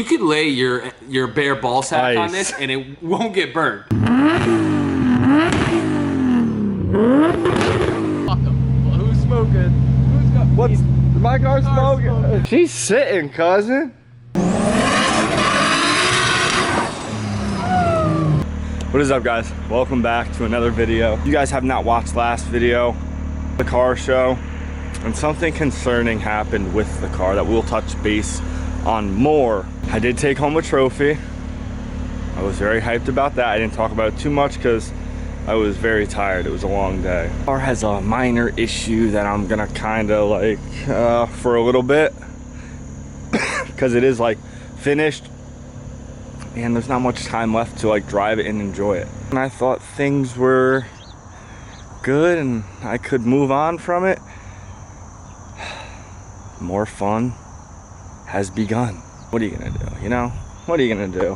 could lay your bare ball sack on this and it won't get burned. Fuck him. Well, who's smoking? Who's got? What's my car's smoking? She's sitting, cousin. What is up, guys? Welcome back to another video. You guys have not watched last video, the car show, and something concerning happened with the car that we'll touch base on more. I did take home a trophy. I was very hyped about that. I didn't talk about it too much because I was very tired. It was a long day. The car has a minor issue that I'm gonna kind of like for a little bit because it is like finished and there's not much time left to like drive it and enjoy it. And I thought things were good and I could move on from it. More fun has begun. What are you gonna do, you know? What are you gonna do?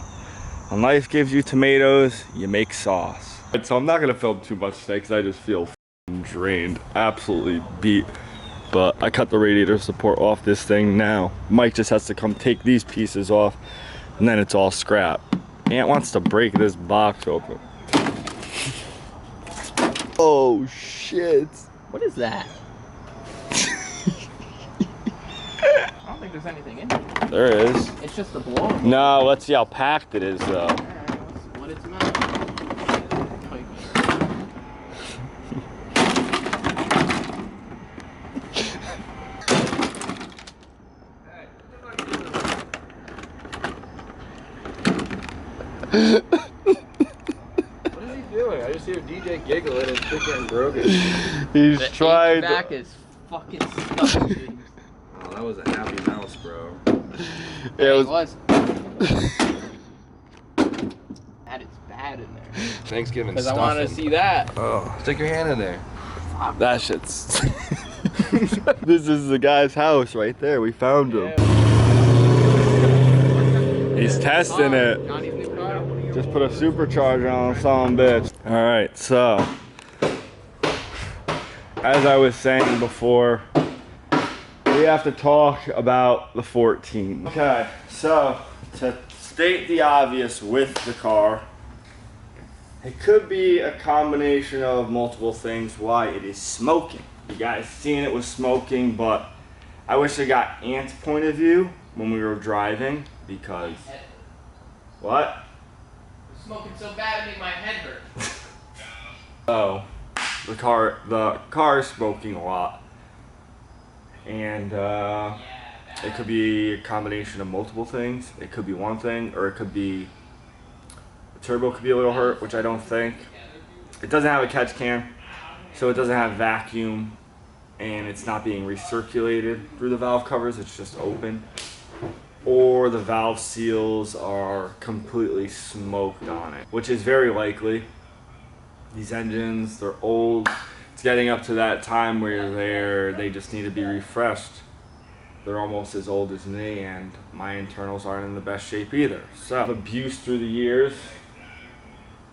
When life gives you tomatoes, you make sauce. So I'm not gonna film too much today because I just feel drained, absolutely beat. But I cut the radiator support off this thing now. Mike just has to come take these pieces off and then it's all scrap. Ant wants to break this box open. Oh shit. What is that? I don't think there's anything in it. There is. It's just the blow. No, let's see how packed it is though. Alright, let's split its mouth. What is he doing? I just hear DJ giggling and shit getting broken. He's trying The back is fucking stuck, dude. Oh, that was a happy mouse, bro. Yeah, It was. That is bad in there. Thanksgiving Because I stuffing. wanted to see that. Oh, stick your hand in there. that shit's. This is the guy's house right there. We found him. He's testing it. Johnny's new car. Just put a supercharger on some bitch. All right, so as I was saying before, we have to talk about the 14. Okay, so to state the obvious with the car, it could be a combination of multiple things why it is smoking. You guys seen it was smoking, but I wish I got Ant's point of view when we were driving because what? Smoking so bad it made my head hurt. So the car is smoking a lot, and it could be a combination of multiple things. It could be one thing, or it could be the turbo could be a little hurt, which I don't think. It doesn't have a catch can, so it doesn't have vacuum, and it's not being recirculated through the valve covers. It's just open. Or the valve seals are completely smoked on it, which is very likely. These engines, they're old. It's getting up to that time where they just need to be refreshed. They're almost as old as me, and my internals aren't in the best shape either. So abuse through the years.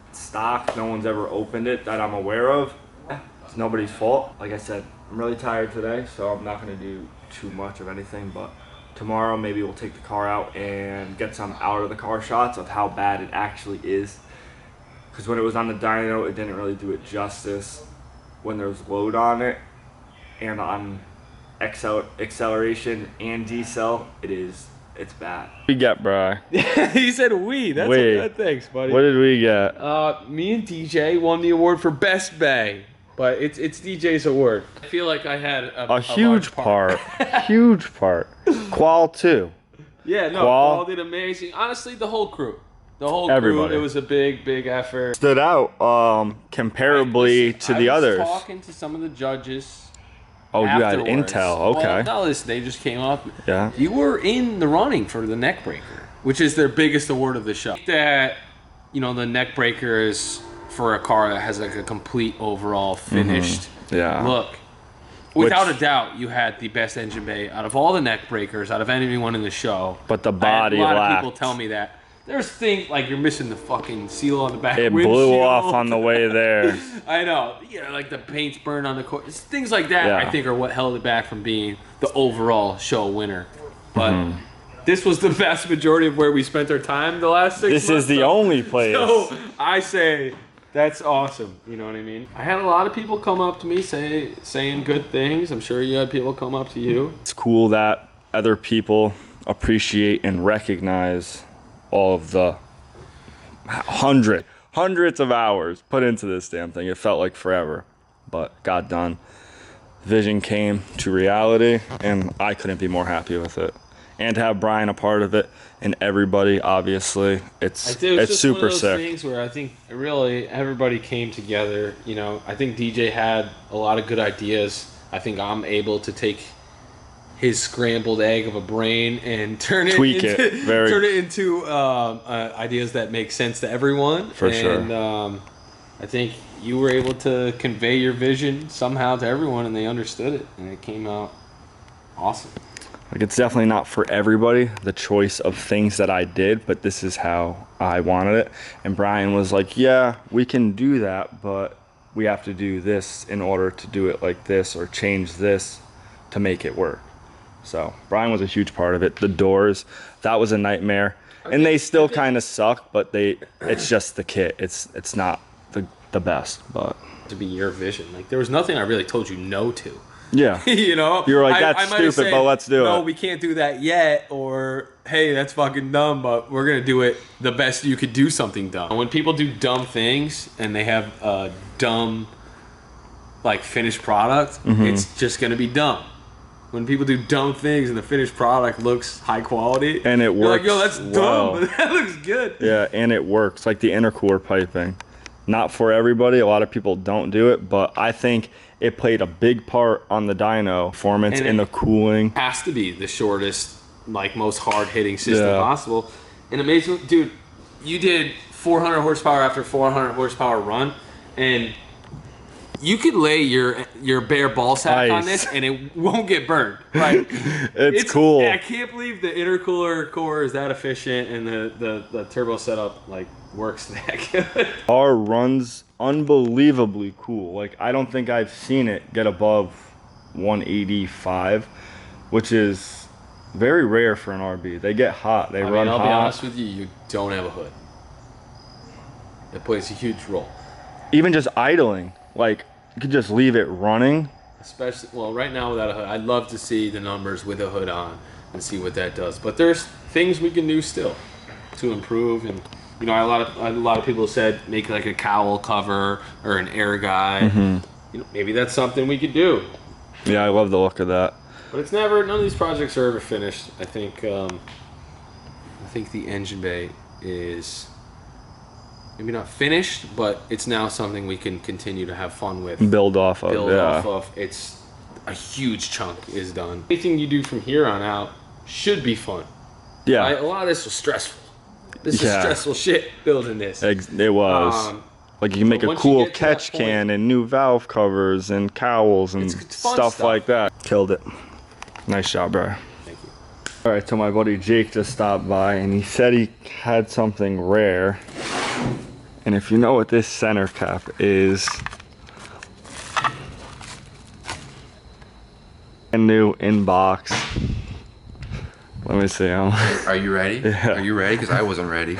It's stock, no one's ever opened it that I'm aware of. It's nobody's fault. Like I said, I'm really tired today, so I'm not gonna do too much of anything, but tomorrow maybe we'll take the car out and get some out of the car shots of how bad it actually is. Because when it was on the dyno, it didn't really do it justice. When there's load on it and on acceleration and decel, it's bad. What did we get, bro? He said we. That's We. a good. Thanks, buddy. What did we get? Me and DJ won the award for Best Bay, but it's DJ's award. I feel like I had A huge large part. Huge part. Qual too. Yeah, no, Qual. Paul did amazing. Honestly, the whole crew. The whole Everybody. crew, it was a big effort. Stood out comparably to the others. I was talking to some of the judges. Oh, you had afterwards. intel. Okay. Well, no, listen, they just came up. Yeah. You were in the running for the neck breaker, which is their biggest award of the show. That, you know, the neck breaker is for a car that has like a complete overall finished Yeah. look. Without a doubt, you had the best engine bay out of all the neck breakers, out of anyone in the show. But the body I had a lot lacked. of people tell me that. There's things like you're missing the fucking seal on the back It windshield. blew off on the way there. I know. You know, like the paint's burned on the core. Things like that, Yeah. I think, are what held it back from being the overall show winner. But this was the vast majority of where we spent our time the last 6 months. This is the only place. So I say that's awesome. You know what I mean? I had a lot of people come up to me saying good things. I'm sure you had people come up to you. It's cool that other people appreciate and recognize all of the hundreds of hours put into this damn thing. It felt like forever, but got done. Vision came to reality, and I couldn't be more happy with it. And to have Brian a part of it, and everybody, obviously, it's just super one of those sick. Things where I think really everybody came together. You know, I think DJ had a lot of good ideas. I think I'm able to take his scrambled egg of a brain and turn it into ideas that make sense to everyone. For sure. And I think you were able to convey your vision somehow to everyone, and they understood it, and it came out awesome. Like, it's definitely not for everybody, the choice of things that I did, but this is how I wanted it. And Brian was like, yeah, we can do that, but we have to do this in order to do it like this, or change this to make it work. So Brian was a huge part of it. The doors, that was a nightmare. And they still kind of suck, but it's just the kit. It's not the best, but to be your vision. Like, there was nothing I really told you no to. Yeah. You know? You were like, that's stupid, said, but let's do it. No, we can't do that yet, or hey, that's fucking dumb, but we're gonna do it the best you could do something dumb. When people do dumb things and they have a dumb like finished product, it's just gonna be dumb. When people do dumb things and the finished product looks high quality, and it works, like, yo, that's well. dumb, but that looks good. Yeah, and it works. Like the intercooler piping. Not for everybody. A lot of people don't do it, but I think it played a big part on the dyno performance and the cooling. Has to be the shortest, like most hard-hitting system possible. And amazing, dude, you did 400 horsepower after 400 horsepower run, and you could lay your bare ball sack on this and it won't get burned. Like, it's cool. I can't believe the intercooler core is that efficient and the turbo setup like works that good. Our run's unbelievably cool. Like, I don't think I've seen it get above 185, which is very rare for an RB. They get hot. They run hot. I'll be honest with you, you don't have a hood. It plays a huge role. Even just idling. Like, you could just leave it running. Especially, well, right now without a hood, I'd love to see the numbers with a hood on and see what that does. But there's things we can do still to improve. And, you know, a lot of people said make like a cowl cover or an air guide. You know, maybe that's something we could do. Yeah, I love the look of that. But it's never. None of these projects are ever finished. I think the engine bay is maybe not finished, but it's now something we can continue to have fun with. Build off of. It's a huge chunk is done. Anything you do from here on out should be fun. Yeah. A lot of this was stressful. This is stressful shit building this. It was. Like, you can make a cool catch can and new valve covers and cowls and stuff like that. Killed it. Nice job, bro. Thank you. All right, so my buddy Jake just stopped by and he said he had something rare. And if you know what this center cap is, a new inbox. Let me see. Are you ready? Yeah. Are you ready? Because I wasn't ready.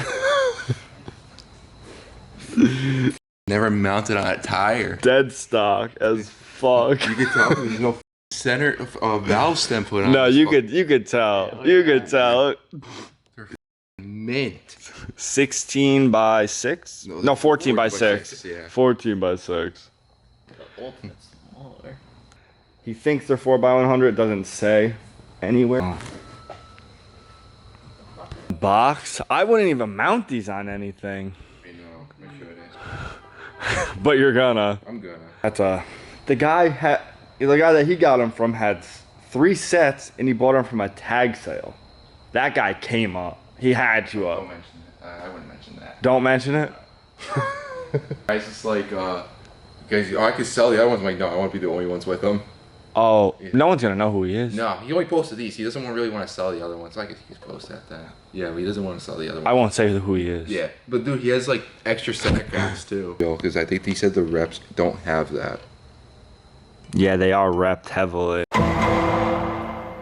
Never mounted on a tire. Dead stock as fuck. You could tell there's no center of valve stem put on. No, you could tell. You could tell. Mint. 16 by 6? No, 14 by 6. Yeah. 14 by 6. Ultimate smaller. He thinks they're 4x100. It doesn't say anywhere. Box? I wouldn't even mount these on anything. I know. Make sure it is. But you're gonna. I'm gonna. That's the guy that he got them from had 3 sets and he bought them from a tag sale. That guy came up. He had you up. Don't mention it. I wouldn't mention that. Don't mention it? Guys, it's like, guys, I could sell the other ones. I'm like, no, I want to be the only ones with them. Oh, no one's gonna know who he is. No, he only posted these. He doesn't really want to sell the other ones. I guess he could post that then. Yeah, but he doesn't want to sell the other ones. I won't say who he is. Yeah, but dude, he has like extra center caps too. Yo, because I think he said the reps don't have that. Yeah, they are repped heavily.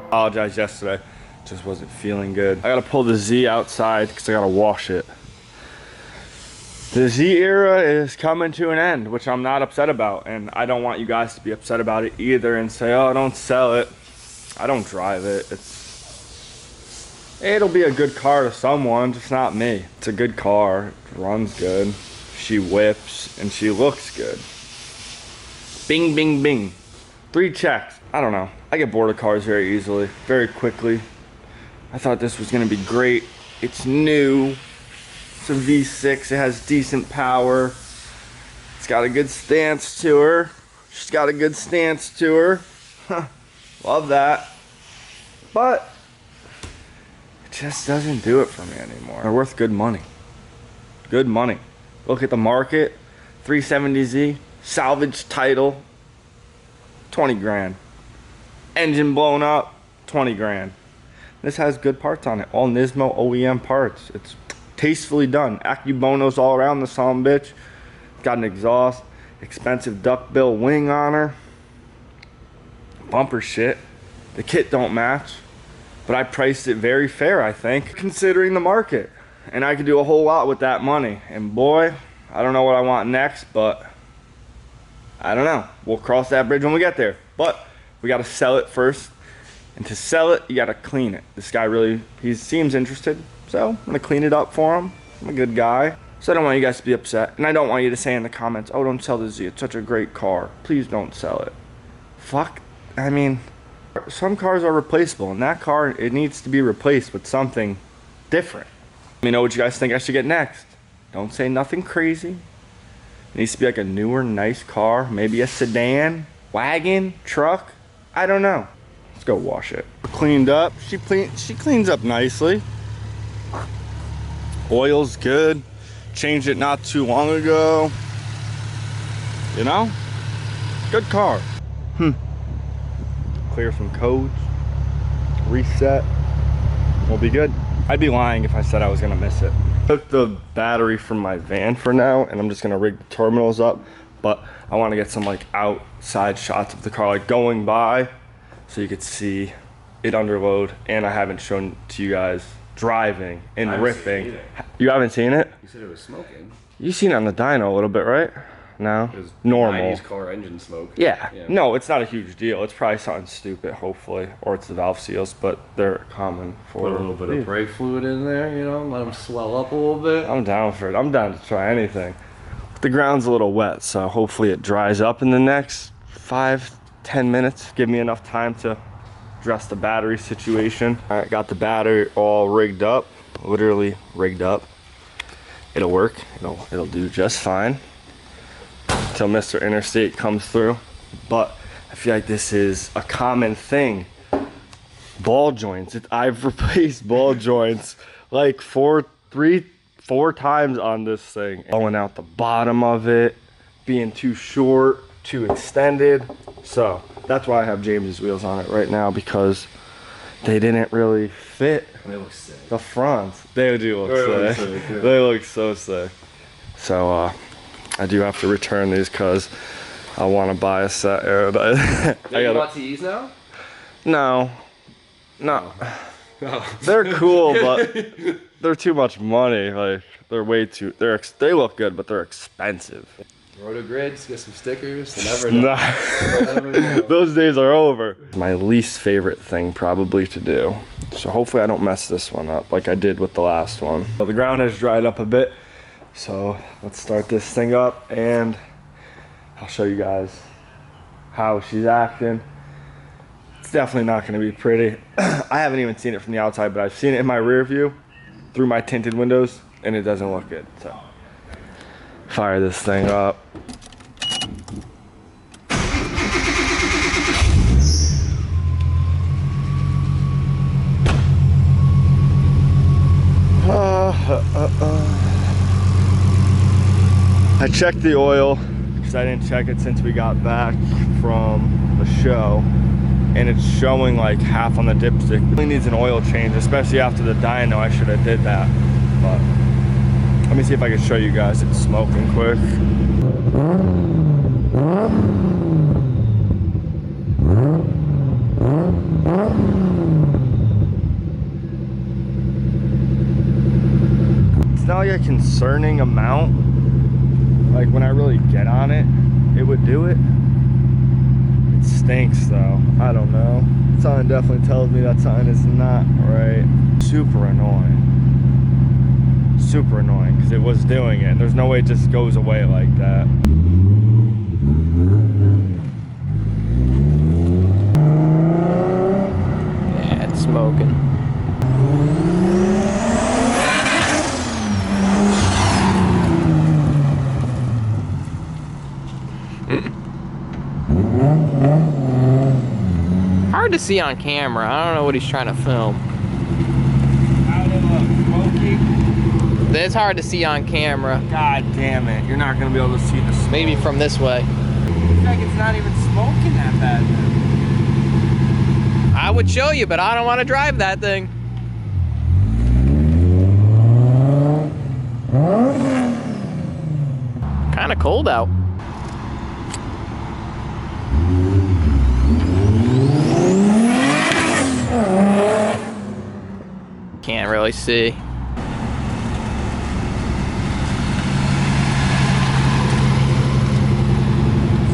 Apologize yesterday. Just wasn't feeling good. I gotta pull the Z outside because I gotta wash it. The Z era is coming to an end, which I'm not upset about, and I don't want you guys to be upset about it either and say, oh, don't sell it. I don't drive it. It'll be a good car to someone, just not me. It's a good car, it runs good, she whips, and she looks good. Bing, bing, bing. 3 checks. I don't know. I get bored of cars very easily, very quickly. I thought this was gonna be great. It's new. It's a V6, it has decent power. It's got a good stance to her. She's got a good stance to her. Love that. But it just doesn't do it for me anymore. They're worth good money. Good money. Look at the market. 370Z, salvage title, 20 grand. Engine blown up, 20 grand. This has good parts on it. All Nismo OEM parts. It's tastefully done. Acubonos all around the son of a bitch. Got an exhaust. Expensive duckbill wing on her. Bumper shit. The kit don't match. But I priced it very fair, I think, considering the market. And I could do a whole lot with that money. And boy, I don't know what I want next, but I don't know. We'll cross that bridge when we get there. But we got to sell it first. And to sell it, you got to clean it. This guy really, he seems interested. So I'm going to clean it up for him. I'm a good guy. So I don't want you guys to be upset. And I don't want you to say in the comments, oh, don't sell the Z. It's such a great car. Please don't sell it. Fuck. I mean, some cars are replaceable. And that car, it needs to be replaced with something different. Let me know what you guys think I should get next. Don't say nothing crazy. It needs to be like a newer, nice car. Maybe a sedan, wagon, truck. I don't know. Let's go wash it. Cleaned up. She cleans up nicely. Oil's good. Changed it not too long ago. You know? Good car. Clear some codes. Reset. We'll be good. I'd be lying if I said I was gonna miss it. Took the battery from my van for now, and I'm just gonna rig the terminals up. But I want to get some like outside shots of the car, like going by, so you could see it underload. And I haven't shown to you guys driving and ripping. You haven't seen it? You said it was smoking. You've seen it on the dyno a little bit, right? No? It was normal. 90s car engine smoke. Yeah. No, it's not a huge deal. It's probably something stupid, hopefully, or it's the valve seals, but they're common for. Put a little bit of brake fluid in there, you know, let them swell up a little bit. I'm down for it. I'm down to try anything. The ground's a little wet, so hopefully it dries up in the next 5-10 minutes. Give me enough time to address the battery situation. All right, got the battery all rigged up, literally rigged up. It'll work. It'll do just fine until Mr. Interstate comes through. But I feel like this is a common thing. Ball joints. I've replaced ball joints like four times on this thing. Blowing out the bottom of it, being too short, too extended. So that's why I have James's wheels on it right now, because they didn't really fit. They look sick. The fronts. They do look sick. They look so sick. So I do have to return these because I want to buy a set. You got TEs now? No. They're cool, but they're too much money. Like they're way too. They look good, but they're expensive. Roto grids, get some stickers. Never know. Never know. Those days are over. My least favorite thing probably to do. So hopefully I don't mess this one up like I did with the last one. Well, the ground has dried up a bit, so let's start this thing up and I'll show you guys how she's acting. It's definitely not going to be pretty. I haven't even seen it from the outside, but I've seen it in my rear view through my tinted windows, and it doesn't look good. So fire this thing up. I checked the oil because I didn't check it since we got back from the show, and it's showing like half on the dipstick. It really needs an oil change, especially after the dyno. I should have did that, but let me see if I can show you guys it's smoking quick. not like a concerning amount. Like when I really get on it, it would do it. It stinks though. I don't know. Something definitely tells me that something is not right. Super annoying. Super annoying because it was doing it. There's no way it just goes away like that. Yeah, it's smoking. Hard to see on camera. I don't know what he's trying to film. Out of smoky. It's hard to see on camera. God damn it. You're not going to be able to see the smoke. Maybe from this way. It's like it's not even smoking that bad. I would show you, but I don't want to drive that thing. Kind of cold out. Can't really see.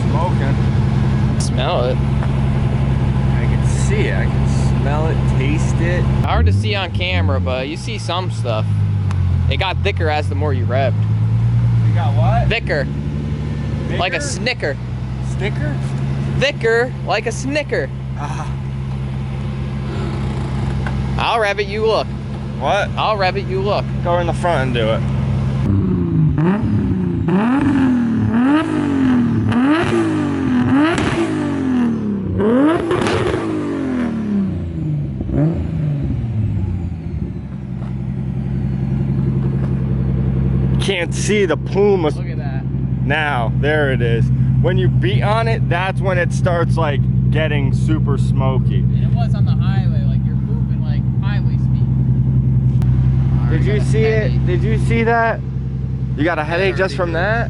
Smoking. Smell it. I can see it. I can smell it, taste it. Hard to see on camera, but you see some stuff. It got thicker as the more you revved. You got what? Thicker. Bigger? Like a snicker. Sticker? Thicker, like a snicker. I'll rev it, you look. What? I'll rev it, you look. Go in the front and do it. Can't see the plume. Look at that. Now, there it is. When you beat on it, that's when it starts like getting super smoky. And it was on the highway, like you're moving like highway speed. Did you see it? Did you see that? You got a headache just from that?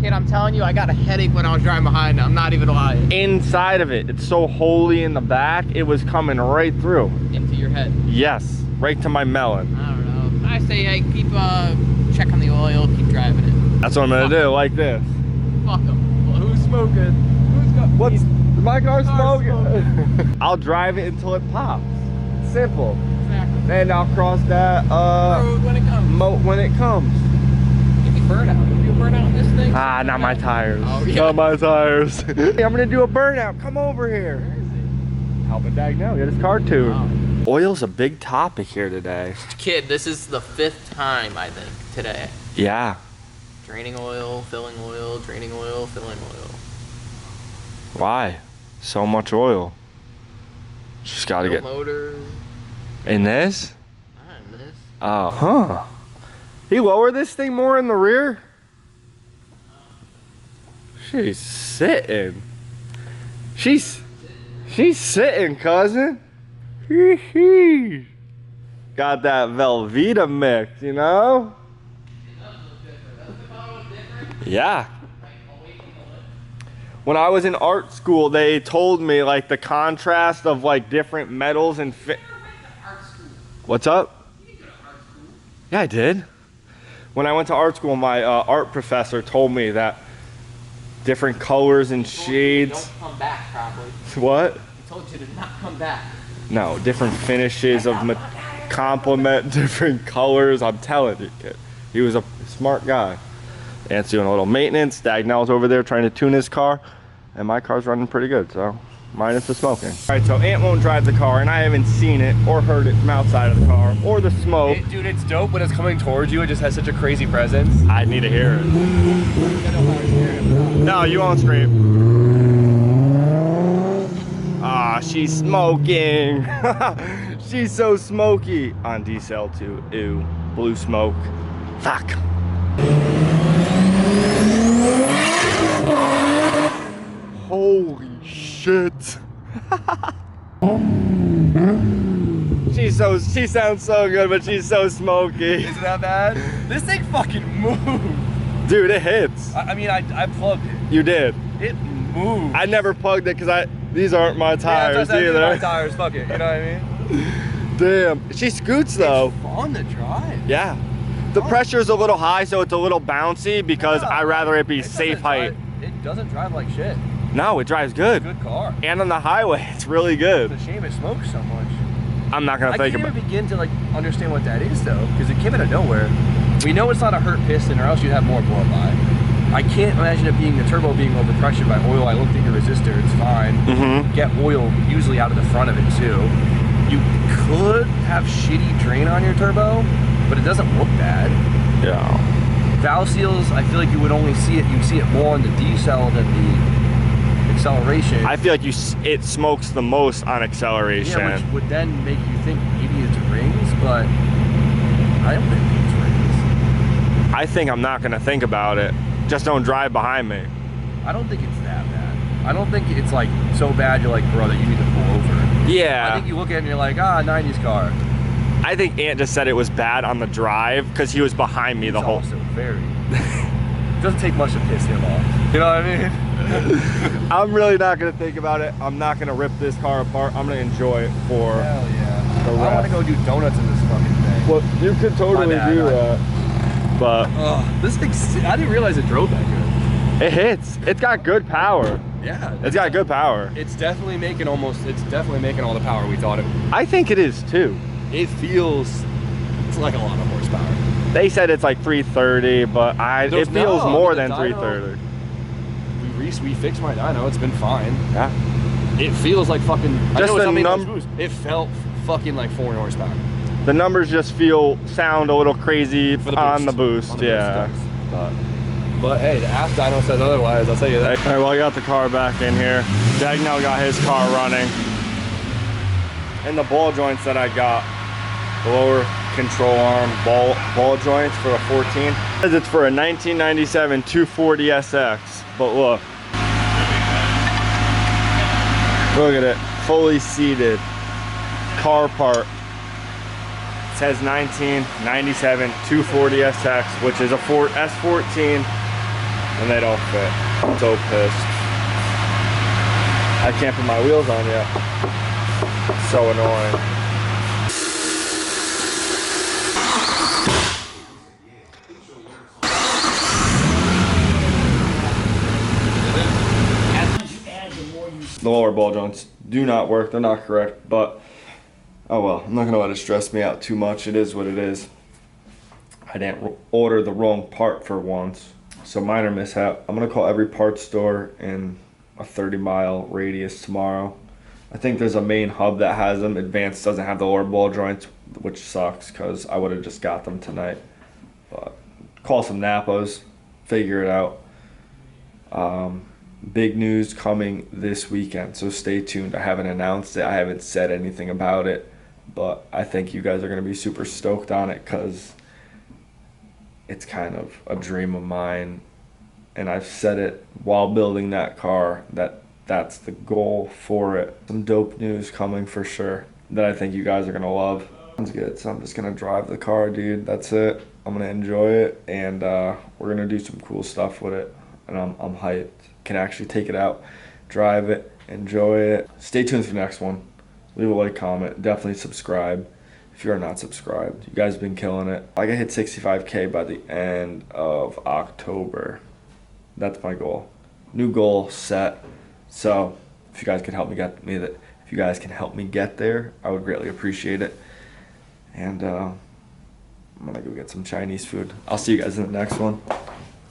Kid, I'm telling you, I got a headache when I was driving behind. I'm not even lying. Inside of it, it's so holy in the back, it was coming right through. Into your head. Yes, right to my melon. I don't know. I say, hey, keep check on the oil, keep driving it. That's what I'm gonna do, like this. Fuck them. Well, who's smoking? Who's got? What's my car's smoking? I'll drive it until it pops. Simple. Exactly. Then I'll cross that Road when it comes. moat when it comes. Give me burnout. You burnout on this thing? Ah, not my tires. Oh, yeah. Not my tires. Hey, I'm gonna do a burnout. Come over here. Where is he? Helping Djnoway get his car tuned. Wow. Oil's a big topic here today. Kid, this is the 5th time, I think, today. Yeah. Draining oil, filling oil, draining oil, filling oil. Why? So much oil. Just gotta Tilt get motor. in this. Not in this. Oh, huh. He lowered this thing more in the rear. She's sitting. She's sitting, cousin. Hee-hee. Got that Velveeta mix, you know? Yeah. When I was in art school, they told me like the contrast of like different metals and What's up? Yeah, I did. When I went to art school, my art professor told me that different colors and shades. Don't come back properly. What? He told you to not come back. No, different finishes of complement different colors. I'm telling you, kid. He was a smart guy. Ant's doing a little maintenance. Djnoway's over there trying to tune his car, and my car's running pretty good, so minus the smoking. All right, so Ant won't drive the car, and I haven't seen it or heard it from outside of the car or the smoke. Dude, it's dope when it's coming towards you. It just has such a crazy presence. I need to hear it. No, you won't scream. Ah, she's smoking. She's so smoky. On decel too. Ew. Blue smoke. Fuck. Holy shit. She sounds so good, but she's so smoky. Is it that bad? This thing fucking moved. Dude, it hits. I mean, I plugged it. You did. It moved. I never plugged it because these aren't my tires yeah, either. my tires, fuck it. You know what I mean? Damn. She scoots though. It's fun to drive. Yeah. The pressure's a little high, so it's a little bouncy because I'd rather it be safe height. It doesn't drive like shit. No, it drives good. Good car. And on the highway, it's really good. It's a shame it smokes so much. I'm not gonna think I about can't even begin to like understand what that is though, because it came out of nowhere. We know it's not a hurt piston, or else you'd have more blow by. I can't imagine it being the turbo being overpressured by oil. I looked at your resistor; it's fine. Mm-hmm. Get oil usually out of the front of it too. You could have shitty drain on your turbo, but it doesn't look bad. Yeah. Valve seals, I feel like you would only see it. You see it more on the decel than the acceleration. I feel like it smokes the most on acceleration. Yeah, which would then make you think maybe it's rings, but I don't think it's rings. I think I'm not gonna think about it. Just don't drive behind me. I don't think it's that bad. I don't think it's like so bad you're like, bro, that you need to pull over. Yeah. I think you look at it and you're like, ah, 90s car. I think Ant just said it was bad on the drive because he was behind me the whole. Also very. It doesn't take much to piss him off. You know what I mean? I'm really not gonna think about it. I'm not gonna rip this car apart. I'm gonna enjoy it for. Hell yeah. The I want to rest. go do donuts in this fucking thing. Well, you could totally My bad, do my that, but This thing, I didn't realize it drove that good. it hits. It's got good power. Yeah. It's got good power. It's definitely making all the power we thought it would. I think it is too. It feels, it's like a lot of horsepower. They said it's like 330, but it feels more than 330. We fixed my dyno, it's been fine. Yeah. It feels like fucking, I Just know it's the not making much boost. It felt fucking like 4 horsepower. The numbers just sound a little crazy on the boost. Yeah. But hey, the ass dyno says otherwise, I'll tell you that. All right, well, I got the car back in here. Djnoway got his car running. And the ball joints that I got, the lower control arm ball joints for a 14. It's for a 1997 240 SX, but look. Look at it, fully seated, car part. It says 1997 240 SX, which is a S14, and they don't fit. I'm so pissed. I can't put my wheels on yet. It's so annoying. The lower ball joints do not work. They're not correct, but oh well. I'm not gonna let it stress me out too much. It is what it is. I didn't order the wrong part for once, so minor mishap. I'm gonna call every parts store in a 30-mile radius tomorrow. I think there's a main hub that has them. Advanced doesn't have the lower ball joints, which sucks because I would have just got them tonight. But call some Napas, figure it out. Big news coming this weekend, so stay tuned. I haven't announced it. I haven't said anything about it, but I think you guys are going to be super stoked on it because it's kind of a dream of mine. And I've said it while building that car that's the goal for it. Some dope news coming for sure that I think you guys are going to love. Sounds good. So I'm just going to drive the car, dude. That's it. I'm going to enjoy it, and we're going to do some cool stuff with it. And I'm hyped. Can actually take it out, drive it, enjoy it. Stay tuned for the next one. Leave a like, comment, definitely subscribe if you are not subscribed. You guys have been killing it. I gotta hit 65K by the end of October. That's my goal. New goal set. So if you guys can help me get there, I would greatly appreciate it. And I'm gonna go get some Chinese food. I'll see you guys in the next one.